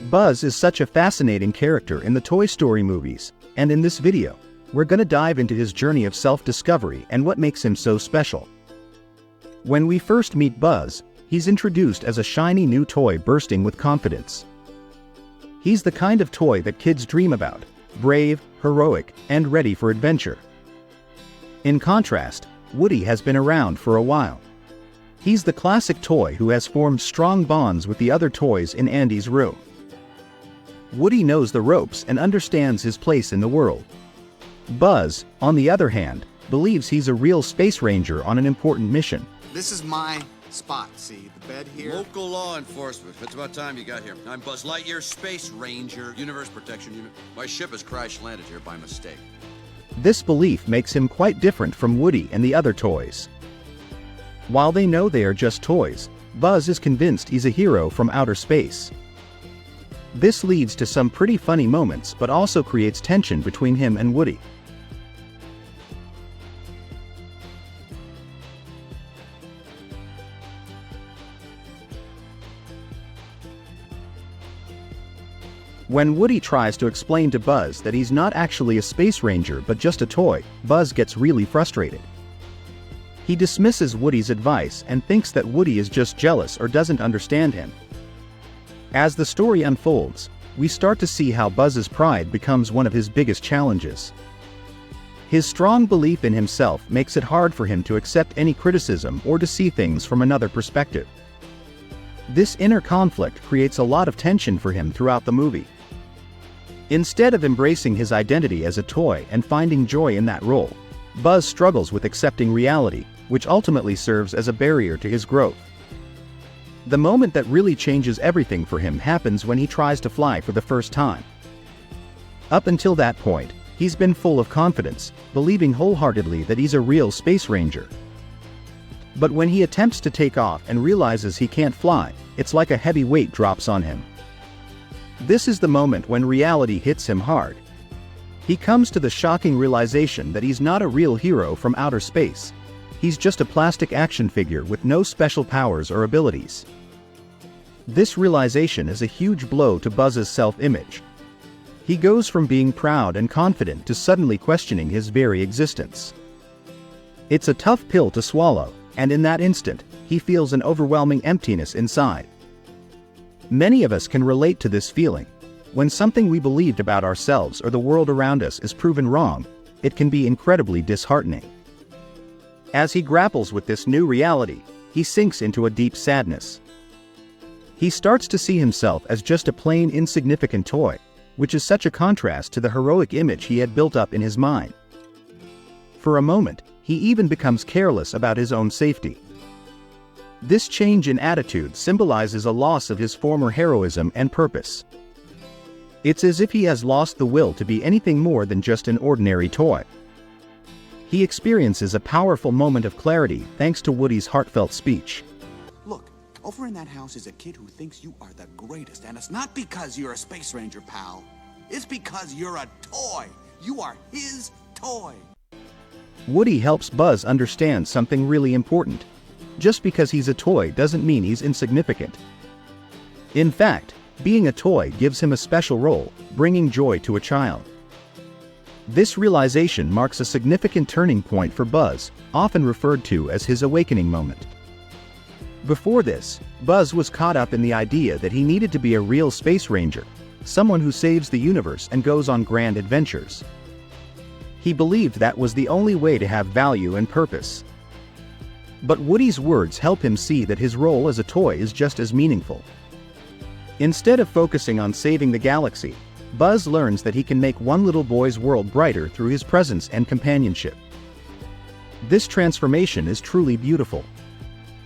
Buzz is such a fascinating character in the Toy Story movies, and in this video, we're gonna dive into his journey of self-discovery and what makes him so special. When we first meet Buzz, he's introduced as a shiny new toy bursting with confidence. He's the kind of toy that kids dream about, brave, heroic, and ready for adventure. In contrast, Woody has been around for a while. He's the classic toy who has formed strong bonds with the other toys in Andy's room. Woody knows the ropes and understands his place in the world. Buzz, on the other hand, believes he's a real space ranger on an important mission. This is my spot, see? The bed here. Local law enforcement. It's about time you got here. I'm Buzz Lightyear, Space Ranger, Universe Protection Unit. My ship has crash-landed here by mistake. This belief makes him quite different from Woody and the other toys. While they know they are just toys, Buzz is convinced he's a hero from outer space. This leads to some pretty funny moments but also creates tension between him and Woody. When Woody tries to explain to Buzz that he's not actually a space ranger but just a toy, Buzz gets really frustrated. He dismisses Woody's advice and thinks that Woody is just jealous or doesn't understand him. As the story unfolds, we start to see how Buzz's pride becomes one of his biggest challenges. His strong belief in himself makes it hard for him to accept any criticism or to see things from another perspective. This inner conflict creates a lot of tension for him throughout the movie. Instead of embracing his identity as a toy and finding joy in that role, Buzz struggles with accepting reality, which ultimately serves as a barrier to his growth. The moment that really changes everything for him happens when he tries to fly for the first time. Up until that point, he's been full of confidence, believing wholeheartedly that he's a real space ranger. But when he attempts to take off and realizes he can't fly, it's like a heavy weight drops on him. This is the moment when reality hits him hard. He comes to the shocking realization that he's not a real hero from outer space. He's just a plastic action figure with no special powers or abilities. This realization is a huge blow to Buzz's self-image. He goes from being proud and confident to suddenly questioning his very existence. It's a tough pill to swallow, and in that instant, he feels an overwhelming emptiness inside. Many of us can relate to this feeling. When something we believed about ourselves or the world around us is proven wrong, it can be incredibly disheartening. As he grapples with this new reality, he sinks into a deep sadness. He starts to see himself as just a plain insignificant toy, which is such a contrast to the heroic image he had built up in his mind. For a moment, he even becomes careless about his own safety. This change in attitude symbolizes a loss of his former heroism and purpose. It's as if he has lost the will to be anything more than just an ordinary toy. He experiences a powerful moment of clarity thanks to Woody's heartfelt speech. Look, over in that house is a kid who thinks you are the greatest, and it's not because you're a space ranger, pal. It's because you're a toy. You are his toy. Woody helps Buzz understand something really important. Just because he's a toy doesn't mean he's insignificant. In fact, being a toy gives him a special role, bringing joy to a child. This realization marks a significant turning point for Buzz, often referred to as his awakening moment. Before this, Buzz was caught up in the idea that he needed to be a real space ranger, someone who saves the universe and goes on grand adventures. He believed that was the only way to have value and purpose. But Woody's words help him see that his role as a toy is just as meaningful. Instead of focusing on saving the galaxy, Buzz learns that he can make one little boy's world brighter through his presence and companionship. This transformation is truly beautiful.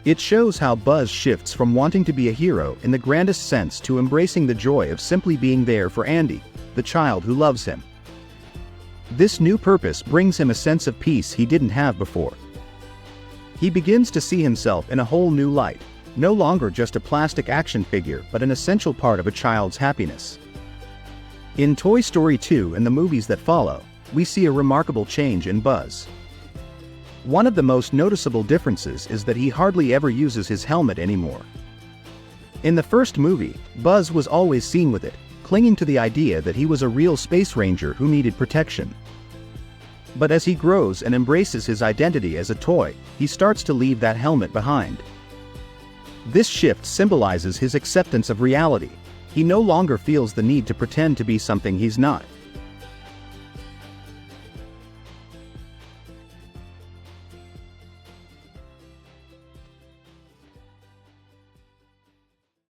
It shows how Buzz shifts from wanting to be a hero in the grandest sense to embracing the joy of simply being there for Andy, the child who loves him. This new purpose brings him a sense of peace he didn't have before. He begins to see himself in a whole new light, no longer just a plastic action figure but an essential part of a child's happiness. In Toy Story 2 and the movies that follow, we see a remarkable change in Buzz. One of the most noticeable differences is that he hardly ever uses his helmet anymore. In the first movie, Buzz was always seen with it, clinging to the idea that he was a real space ranger who needed protection. But as he grows and embraces his identity as a toy, he starts to leave that helmet behind. This shift symbolizes his acceptance of reality. He no longer feels the need to pretend to be something he's not.